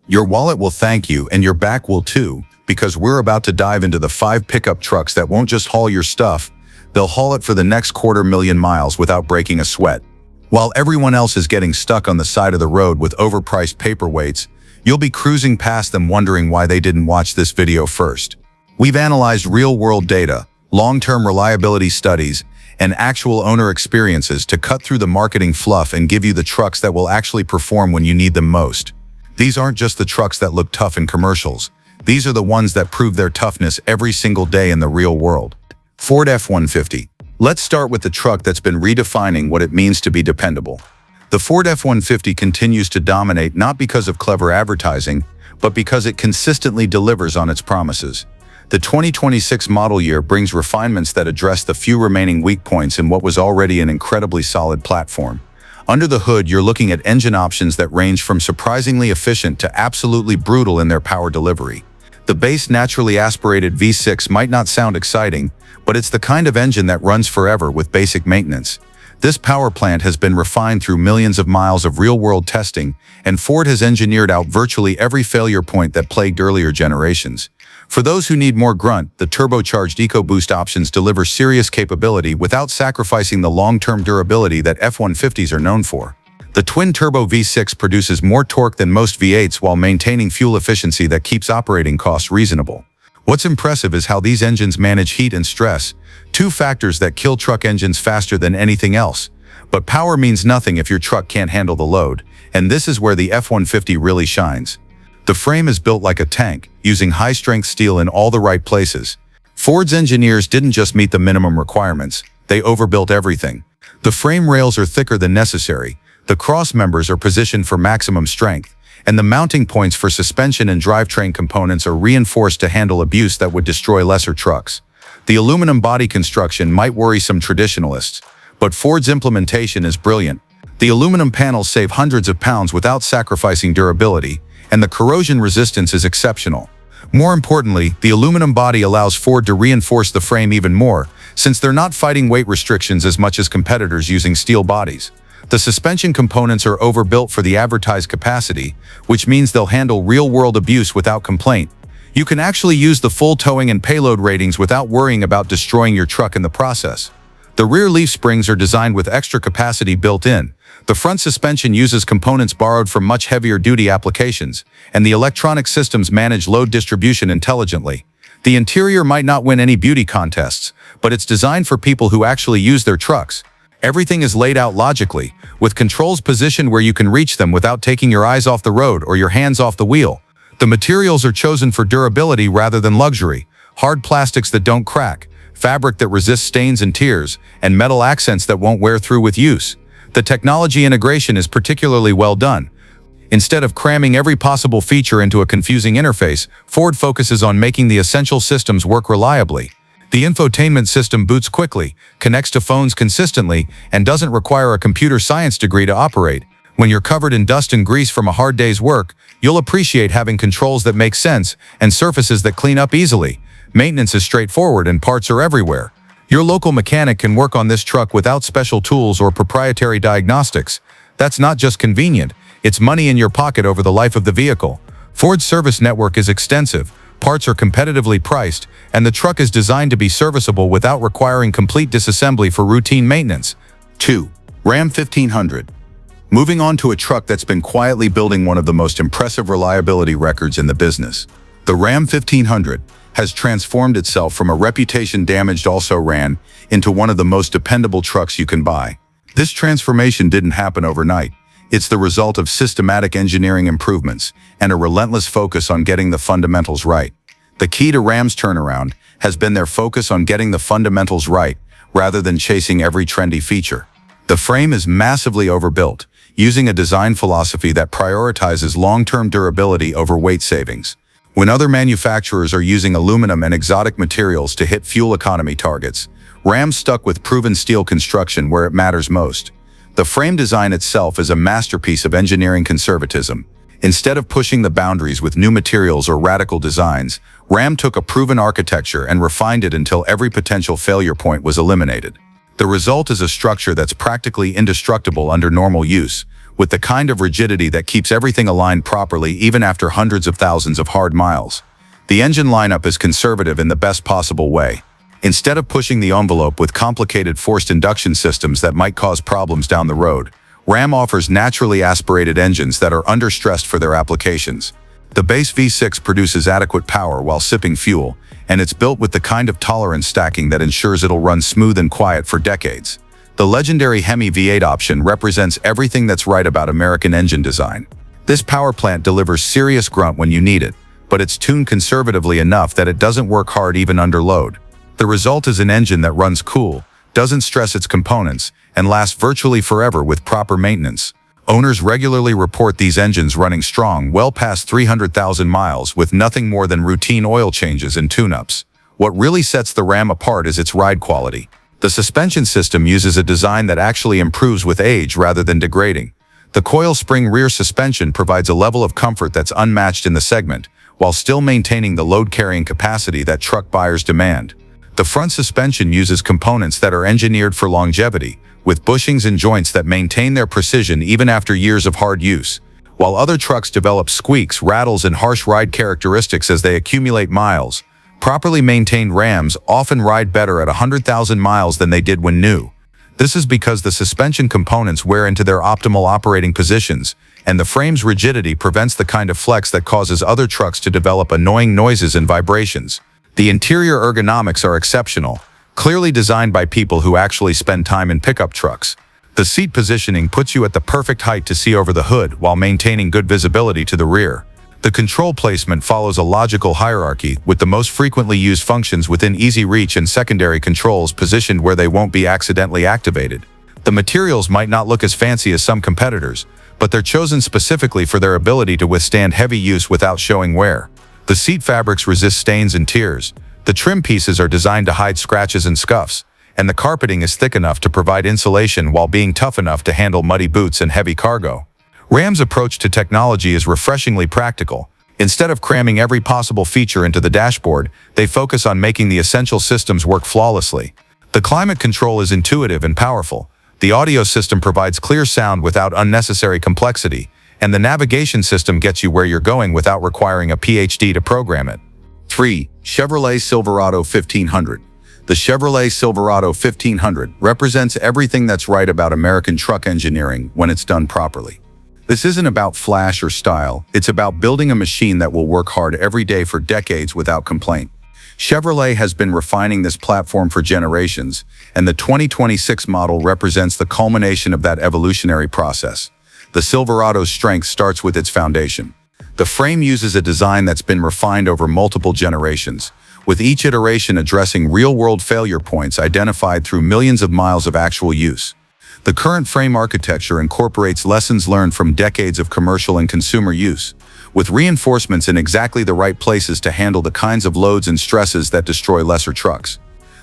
Your wallet will thank you and your back will too, because we're about to dive into the 5 pickup trucks that won't just haul your stuff, they'll haul it for the next 250,000 miles without breaking a sweat. While everyone else is getting stuck on the side of the road with overpriced paperweights, you'll be cruising past them wondering why they didn't watch this video first. We've analyzed real-world data, long-term reliability studies, and actual owner experiences to cut through the marketing fluff and give you the trucks that will actually perform when you need them most. These aren't just the trucks that look tough in commercials. These are the ones that prove their toughness every single day in the real world. Ford F-150. Let's start with the truck that's been redefining what it means to be dependable. The Ford F-150 continues to dominate not because of clever advertising, but because it consistently delivers on its promises. The 2026 model year brings refinements that address the few remaining weak points in what was already an incredibly solid platform. Under the hood, you're looking at engine options that range from surprisingly efficient to absolutely brutal in their power delivery. The base naturally aspirated V6 might not sound exciting, but it's the kind of engine that runs forever with basic maintenance. This power plant has been refined through millions of miles of real-world testing, and Ford has engineered out virtually every failure point that plagued earlier generations. For those who need more grunt, the turbocharged EcoBoost options deliver serious capability without sacrificing the long-term durability that F-150s are known for. The twin-turbo V6 produces more torque than most V8s while maintaining fuel efficiency that keeps operating costs reasonable. What's impressive is how these engines manage heat and stress, two factors that kill truck engines faster than anything else. But power means nothing if your truck can't handle the load, and this is where the F-150 really shines. The frame is built like a tank, using high-strength steel in all the right places. Ford's engineers didn't just meet the minimum requirements, they overbuilt everything. The frame rails are thicker than necessary, the cross members are positioned for maximum strength, and the mounting points for suspension and drivetrain components are reinforced to handle abuse that would destroy lesser trucks. The aluminum body construction might worry some traditionalists, but Ford's implementation is brilliant. The aluminum panels save hundreds of pounds without sacrificing durability, and the corrosion resistance is exceptional. More importantly, the aluminum body allows Ford to reinforce the frame even more, since they're not fighting weight restrictions as much as competitors using steel bodies. The suspension components are overbuilt for the advertised capacity, which means they'll handle real-world abuse without complaint. You can actually use the full towing and payload ratings without worrying about destroying your truck in the process. The rear leaf springs are designed with extra capacity built in. The front suspension uses components borrowed from much heavier-duty applications, and the electronic systems manage load distribution intelligently. The interior might not win any beauty contests, but it's designed for people who actually use their trucks. Everything is laid out logically, with controls positioned where you can reach them without taking your eyes off the road or your hands off the wheel. The materials are chosen for durability rather than luxury. Hard plastics that don't crack, fabric that resists stains and tears, and metal accents that won't wear through with use. The technology integration is particularly well done. Instead of cramming every possible feature into a confusing interface, Ford focuses on making the essential systems work reliably. The infotainment system boots quickly, connects to phones consistently, and doesn't require a computer science degree to operate. When you're covered in dust and grease from a hard day's work, you'll appreciate having controls that make sense and surfaces that clean up easily. Maintenance is straightforward and parts are everywhere. Your local mechanic can work on this truck without special tools or proprietary diagnostics. That's not just convenient, it's money in your pocket over the life of the vehicle. Ford's service network is extensive, parts are competitively priced, and the truck is designed to be serviceable without requiring complete disassembly for routine maintenance. 2. Ram 1500. Moving on to a truck that's been quietly building one of the most impressive reliability records in the business. The Ram 1500 has transformed itself from a reputation-damaged also-ran into one of the most dependable trucks you can buy. This transformation didn't happen overnight. It's the result of systematic engineering improvements and a relentless focus on getting the fundamentals right. The key to Ram's turnaround has been their focus on getting the fundamentals right rather than chasing every trendy feature. The frame is massively overbuilt, using a design philosophy that prioritizes long-term durability over weight savings. When other manufacturers are using aluminum and exotic materials to hit fuel economy targets, Ram stuck with proven steel construction where it matters most. The frame design itself is a masterpiece of engineering conservatism. Instead of pushing the boundaries with new materials or radical designs, Ram took a proven architecture and refined it until every potential failure point was eliminated. The result is a structure that's practically indestructible under normal use, with the kind of rigidity that keeps everything aligned properly even after hundreds of thousands of hard miles. The engine lineup is conservative in the best possible way. Instead of pushing the envelope with complicated forced induction systems that might cause problems down the road, Ram offers naturally aspirated engines that are understressed for their applications. The base V6 produces adequate power while sipping fuel, and it's built with the kind of tolerance stacking that ensures it'll run smooth and quiet for decades. The legendary Hemi V8 option represents everything that's right about American engine design. This power plant delivers serious grunt when you need it, but it's tuned conservatively enough that it doesn't work hard even under load. The result is an engine that runs cool, doesn't stress its components, and lasts virtually forever with proper maintenance. Owners regularly report these engines running strong well past 300,000 miles with nothing more than routine oil changes and tune-ups. What really sets the Ram apart is its ride quality. The suspension system uses a design that actually improves with age rather than degrading. The coil spring rear suspension provides a level of comfort that's unmatched in the segment, while still maintaining the load-carrying capacity that truck buyers demand. The front suspension uses components that are engineered for longevity, with bushings and joints that maintain their precision even after years of hard use. While other trucks develop squeaks, rattles, and harsh ride characteristics as they accumulate miles, properly maintained Rams often ride better at 100,000 miles than they did when new. This is because the suspension components wear into their optimal operating positions, and the frame's rigidity prevents the kind of flex that causes other trucks to develop annoying noises and vibrations. The interior ergonomics are exceptional, clearly designed by people who actually spend time in pickup trucks. The seat positioning puts you at the perfect height to see over the hood while maintaining good visibility to the rear. The control placement follows a logical hierarchy, with the most frequently used functions within easy reach and secondary controls positioned where they won't be accidentally activated. The materials might not look as fancy as some competitors, but they're chosen specifically for their ability to withstand heavy use without showing wear. The seat fabrics resist stains and tears, the trim pieces are designed to hide scratches and scuffs, and the carpeting is thick enough to provide insulation while being tough enough to handle muddy boots and heavy cargo. Ram's approach to technology is refreshingly practical. Instead of cramming every possible feature into the dashboard, they focus on making the essential systems work flawlessly. The climate control is intuitive and powerful. The audio system provides clear sound without unnecessary complexity, and the navigation system gets you where you're going without requiring a PhD to program it. 3. Chevrolet Silverado 1500. The Chevrolet Silverado 1500 represents everything that's right about American truck engineering when it's done properly. This isn't about flash or style, it's about building a machine that will work hard every day for decades without complaint. Chevrolet has been refining this platform for generations, and the 2026 model represents the culmination of that evolutionary process. The Silverado's strength starts with its foundation. The frame uses a design that's been refined over multiple generations, with each iteration addressing real-world failure points identified through millions of miles of actual use. The current frame architecture incorporates lessons learned from decades of commercial and consumer use, with reinforcements in exactly the right places to handle the kinds of loads and stresses that destroy lesser trucks.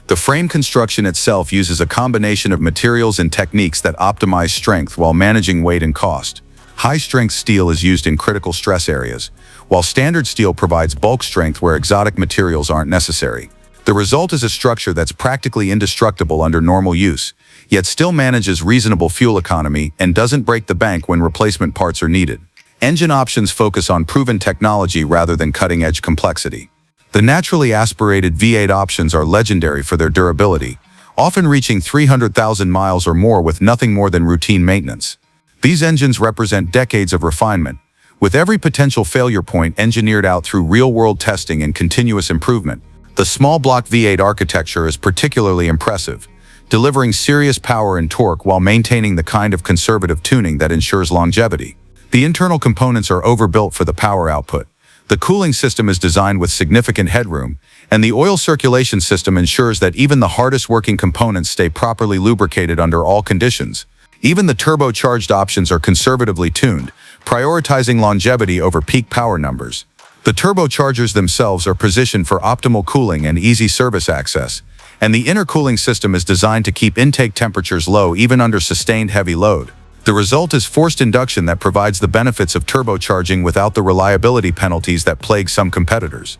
The frame construction itself uses a combination of materials and techniques that optimize strength while managing weight and cost. High-strength steel is used in critical stress areas, while standard steel provides bulk strength where exotic materials aren't necessary. The result is a structure that's practically indestructible under normal use, yet still manages reasonable fuel economy and doesn't break the bank when replacement parts are needed. Engine options focus on proven technology rather than cutting-edge complexity. The naturally aspirated V8 options are legendary for their durability, often reaching 300,000 miles or more with nothing more than routine maintenance. These engines represent decades of refinement, with every potential failure point engineered out through real-world testing and continuous improvement. The small block V8 architecture is particularly impressive, delivering serious power and torque while maintaining the kind of conservative tuning that ensures longevity. The internal components are overbuilt for the power output. The cooling system is designed with significant headroom, and the oil circulation system ensures that even the hardest working components stay properly lubricated under all conditions. Even the turbocharged options are conservatively tuned, prioritizing longevity over peak power numbers. The turbochargers themselves are positioned for optimal cooling and easy service access, and the intercooling system is designed to keep intake temperatures low even under sustained heavy load. The result is forced induction that provides the benefits of turbocharging without the reliability penalties that plague some competitors.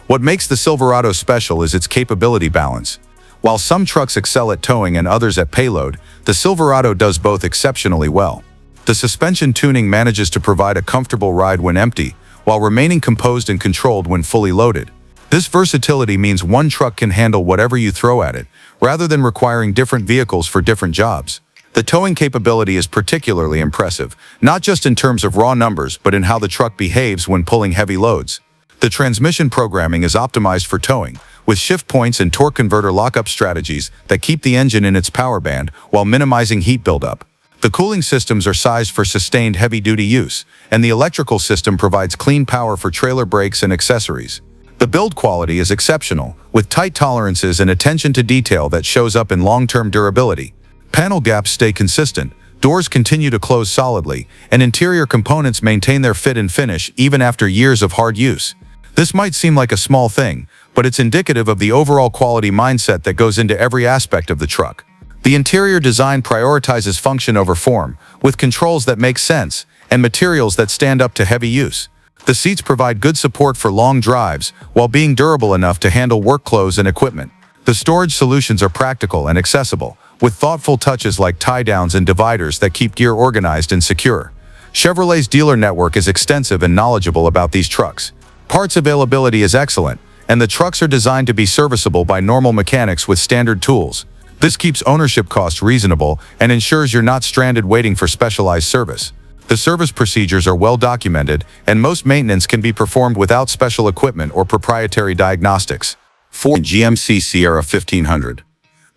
What makes the Silverado special is its capability balance. While some trucks excel at towing and others at payload, the Silverado does both exceptionally well. The suspension tuning manages to provide a comfortable ride when empty, while remaining composed and controlled when fully loaded. This versatility means one truck can handle whatever you throw at it, rather than requiring different vehicles for different jobs. The towing capability is particularly impressive, not just in terms of raw numbers, but in how the truck behaves when pulling heavy loads. The transmission programming is optimized for towing, with shift points and torque converter lockup strategies that keep the engine in its power band while minimizing heat buildup. The cooling systems are sized for sustained heavy-duty use, and the electrical system provides clean power for trailer brakes and accessories. The build quality is exceptional, with tight tolerances and attention to detail that shows up in long-term durability. Panel gaps stay consistent, doors continue to close solidly, and interior components maintain their fit and finish even after years of hard use. This might seem like a small thing, but it's indicative of the overall quality mindset that goes into every aspect of the truck. The interior design prioritizes function over form, with controls that make sense and materials that stand up to heavy use. The seats provide good support for long drives while being durable enough to handle work clothes and equipment. The storage solutions are practical and accessible, with thoughtful touches like tie-downs and dividers that keep gear organized and secure. Chevrolet's dealer network is extensive and knowledgeable about these trucks. Parts availability is excellent, and the trucks are designed to be serviceable by normal mechanics with standard tools. This keeps ownership costs reasonable and ensures you're not stranded waiting for specialized service. The service procedures are well documented, and most maintenance can be performed without special equipment or proprietary diagnostics. 4. GMC Sierra 1500.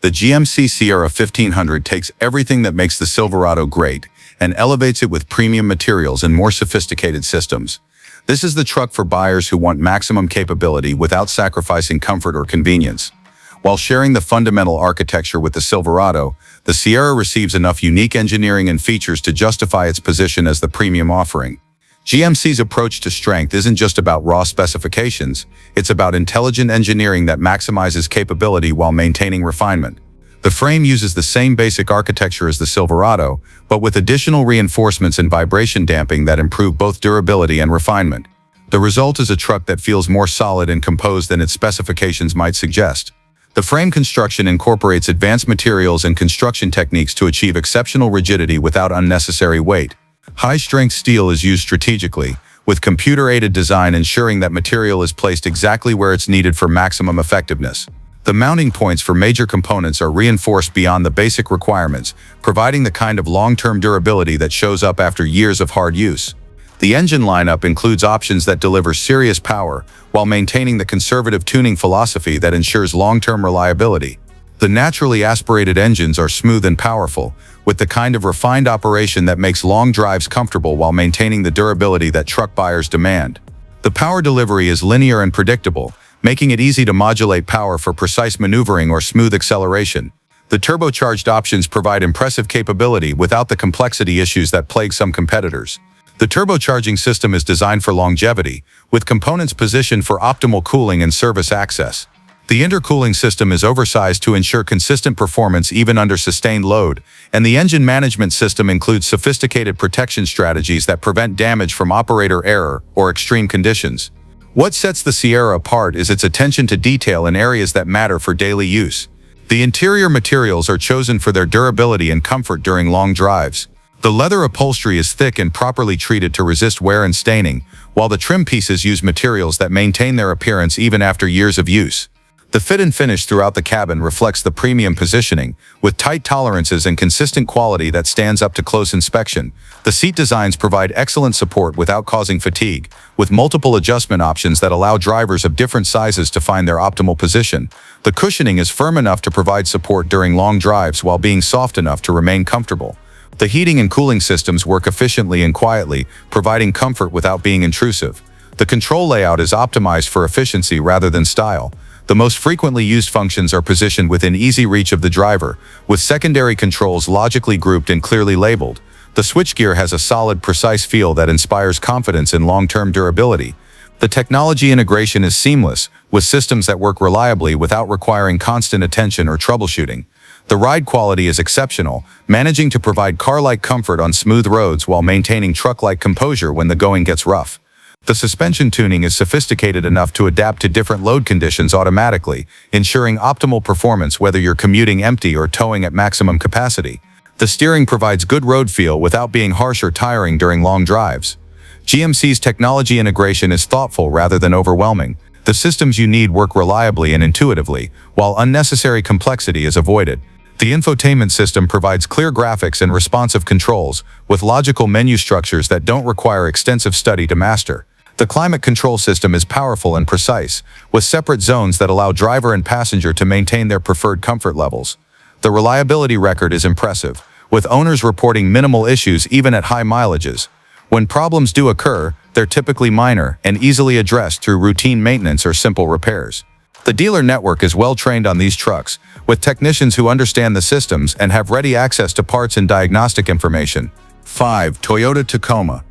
The GMC Sierra 1500 takes everything that makes the Silverado great and elevates it with premium materials and more sophisticated systems. This is the truck for buyers who want maximum capability without sacrificing comfort or convenience. While sharing the fundamental architecture with the Silverado, the Sierra receives enough unique engineering and features to justify its position as the premium offering. GMC's approach to strength isn't just about raw specifications, it's about intelligent engineering that maximizes capability while maintaining refinement. The frame uses the same basic architecture as the Silverado, but with additional reinforcements and vibration damping that improve both durability and refinement. The result is a truck that feels more solid and composed than its specifications might suggest. The frame construction incorporates advanced materials and construction techniques to achieve exceptional rigidity without unnecessary weight. High-strength steel is used strategically, with computer-aided design ensuring that material is placed exactly where it's needed for maximum effectiveness. The mounting points for major components are reinforced beyond the basic requirements, providing the kind of long-term durability that shows up after years of hard use. The engine lineup includes options that deliver serious power while maintaining the conservative tuning philosophy that ensures long-term reliability. The naturally aspirated engines are smooth and powerful, with the kind of refined operation that makes long drives comfortable while maintaining the durability that truck buyers demand. The power delivery is linear and predictable, making it easy to modulate power for precise maneuvering or smooth acceleration. The turbocharged options provide impressive capability without the complexity issues that plague some competitors. The turbocharging system is designed for longevity, with components positioned for optimal cooling and service access. The intercooling system is oversized to ensure consistent performance even under sustained load, and the engine management system includes sophisticated protection strategies that prevent damage from operator error or extreme conditions. What sets the Sierra apart is its attention to detail in areas that matter for daily use. The interior materials are chosen for their durability and comfort during long drives. The leather upholstery is thick and properly treated to resist wear and staining, while the trim pieces use materials that maintain their appearance even after years of use. The fit and finish throughout the cabin reflects the premium positioning, with tight tolerances and consistent quality that stands up to close inspection. The seat designs provide excellent support without causing fatigue, with multiple adjustment options that allow drivers of different sizes to find their optimal position. The cushioning is firm enough to provide support during long drives while being soft enough to remain comfortable. The heating and cooling systems work efficiently and quietly, providing comfort without being intrusive. The control layout is optimized for efficiency rather than style. The most frequently used functions are positioned within easy reach of the driver, with secondary controls logically grouped and clearly labeled. The switchgear has a solid, precise feel that inspires confidence in long-term durability. The technology integration is seamless, with systems that work reliably without requiring constant attention or troubleshooting. The ride quality is exceptional, managing to provide car-like comfort on smooth roads while maintaining truck-like composure when the going gets rough. The suspension tuning is sophisticated enough to adapt to different load conditions automatically, ensuring optimal performance whether you're commuting empty or towing at maximum capacity. The steering provides good road feel without being harsh or tiring during long drives. GMC's technology integration is thoughtful rather than overwhelming. The systems you need work reliably and intuitively, while unnecessary complexity is avoided. The infotainment system provides clear graphics and responsive controls, with logical menu structures that don't require extensive study to master. The climate control system is powerful and precise, with separate zones that allow driver and passenger to maintain their preferred comfort levels. The reliability record is impressive, with owners reporting minimal issues even at high mileages. When problems do occur, they're typically minor and easily addressed through routine maintenance or simple repairs. The dealer network is well trained on these trucks, with technicians who understand the systems and have ready access to parts and diagnostic information. 5. Toyota Tacoma.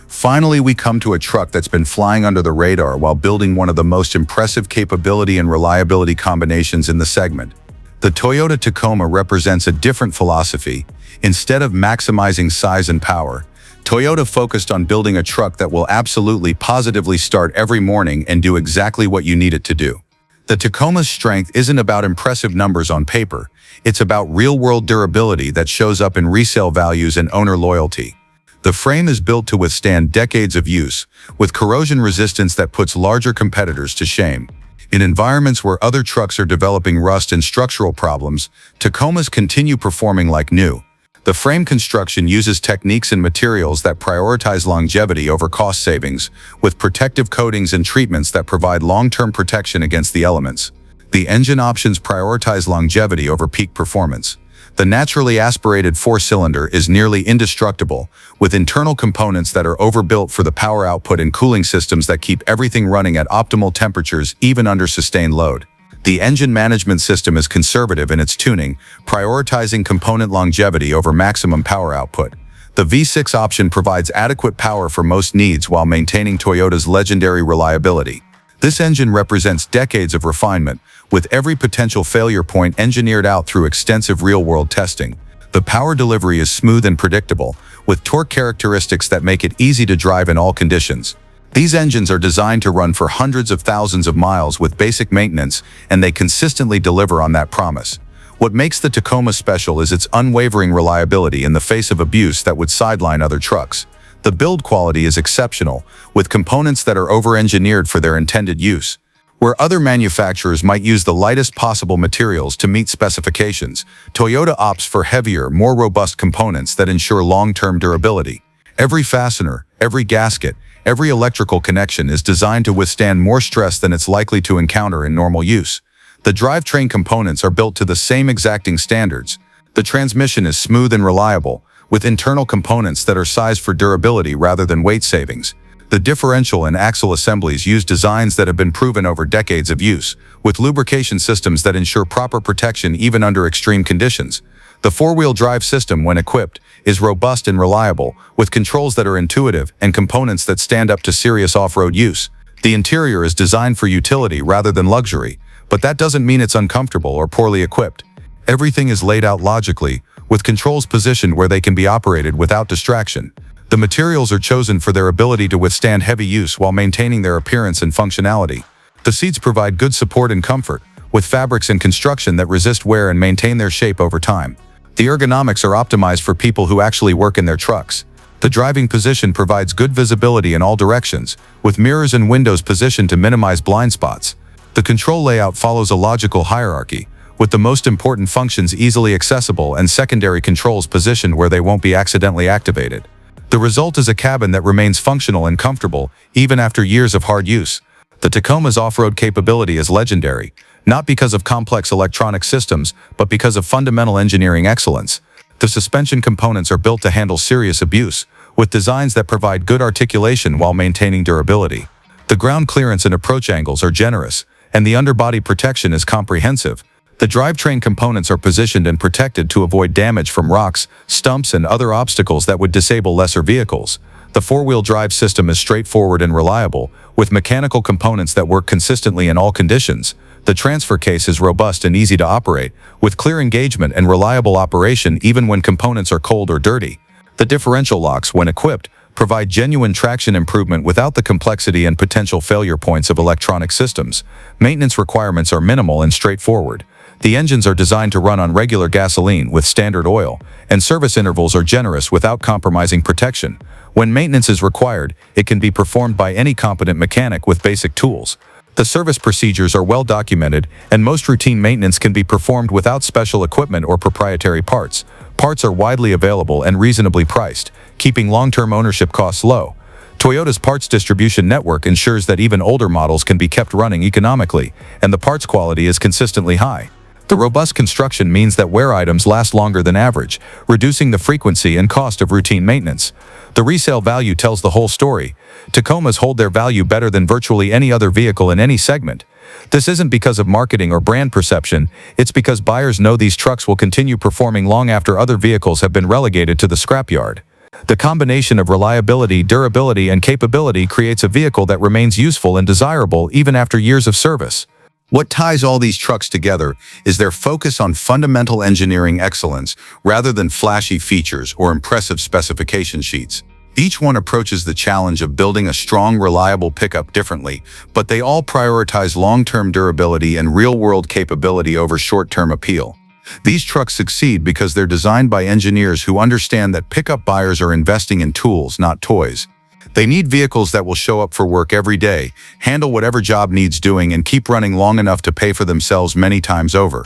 Finally, we come to a truck that's been flying under the radar while building one of the most impressive capability and reliability combinations in the segment. The Toyota Tacoma represents a different philosophy. Instead of maximizing size and power, Toyota focused on building a truck that will absolutely positively start every morning and do exactly what you need it to do. The Tacoma's strength isn't about impressive numbers on paper, it's about real-world durability that shows up in resale values and owner loyalty. The frame is built to withstand decades of use, with corrosion resistance that puts larger competitors to shame. In environments where other trucks are developing rust and structural problems, Tacomas continue performing like new. The frame construction uses techniques and materials that prioritize longevity over cost savings, with protective coatings and treatments that provide long-term protection against the elements. The engine options prioritize longevity over peak performance. The naturally aspirated four-cylinder is nearly indestructible, with internal components that are overbuilt for the power output and cooling systems that keep everything running at optimal temperatures even under sustained load. The engine management system is conservative in its tuning, prioritizing component longevity over maximum power output. The V6 option provides adequate power for most needs while maintaining Toyota's legendary reliability. This engine represents decades of refinement, with every potential failure point engineered out through extensive real-world testing. The power delivery is smooth and predictable, with torque characteristics that make it easy to drive in all conditions. These engines are designed to run for hundreds of thousands of miles with basic maintenance, and they consistently deliver on that promise. What makes the Tacoma special is its unwavering reliability in the face of abuse that would sideline other trucks. The build quality is exceptional, with components that are over-engineered for their intended use. Where other manufacturers might use the lightest possible materials to meet specifications, Toyota opts for heavier, more robust components that ensure long-term durability. Every fastener, every gasket, every electrical connection is designed to withstand more stress than it's likely to encounter in normal use. The drivetrain components are built to the same exacting standards. The transmission is smooth and reliable, with internal components that are sized for durability rather than weight savings. The differential and axle assemblies use designs that have been proven over decades of use, with lubrication systems that ensure proper protection even under extreme conditions. The four-wheel drive system, when equipped, is robust and reliable, with controls that are intuitive and components that stand up to serious off-road use. The interior is designed for utility rather than luxury, but that doesn't mean it's uncomfortable or poorly equipped. Everything is laid out logically, with controls positioned where they can be operated without distraction. The materials are chosen for their ability to withstand heavy use while maintaining their appearance and functionality. The seats provide good support and comfort, with fabrics and construction that resist wear and maintain their shape over time. The ergonomics are optimized for people who actually work in their trucks. The driving position provides good visibility in all directions, with mirrors and windows positioned to minimize blind spots. The control layout follows a logical hierarchy, with the most important functions easily accessible and secondary controls positioned where they won't be accidentally activated. The result is a cabin that remains functional and comfortable, even after years of hard use. The Tacoma's off-road capability is legendary, not because of complex electronic systems, but because of fundamental engineering excellence. The suspension components are built to handle serious abuse, with designs that provide good articulation while maintaining durability. The ground clearance and approach angles are generous, and the underbody protection is comprehensive. The drivetrain components are positioned and protected to avoid damage from rocks, stumps, and other obstacles that would disable lesser vehicles. The four-wheel drive system is straightforward and reliable, with mechanical components that work consistently in all conditions. The transfer case is robust and easy to operate, with clear engagement and reliable operation even when components are cold or dirty. The differential locks, when equipped, provide genuine traction improvement without the complexity and potential failure points of electronic systems. Maintenance requirements are minimal and straightforward. The engines are designed to run on regular gasoline with standard oil, and service intervals are generous without compromising protection. When maintenance is required, it can be performed by any competent mechanic with basic tools. The service procedures are well documented, and most routine maintenance can be performed without special equipment or proprietary parts. Parts are widely available and reasonably priced, keeping long-term ownership costs low. Toyota's parts distribution network ensures that even older models can be kept running economically, and the parts quality is consistently high. The robust construction means that wear items last longer than average, reducing the frequency and cost of routine maintenance. The resale value tells the whole story. Tacomas hold their value better than virtually any other vehicle in any segment. This isn't because of marketing or brand perception, it's because buyers know these trucks will continue performing long after other vehicles have been relegated to the scrapyard. The combination of reliability, durability, and capability creates a vehicle that remains useful and desirable even after years of service. What ties all these trucks together is their focus on fundamental engineering excellence rather than flashy features or impressive specification sheets. Each one approaches the challenge of building a strong, reliable pickup differently, but they all prioritize long-term durability and real-world capability over short-term appeal. These trucks succeed because they're designed by engineers who understand that pickup buyers are investing in tools, not toys. They need vehicles that will show up for work every day, handle whatever job needs doing, and keep running long enough to pay for themselves many times over.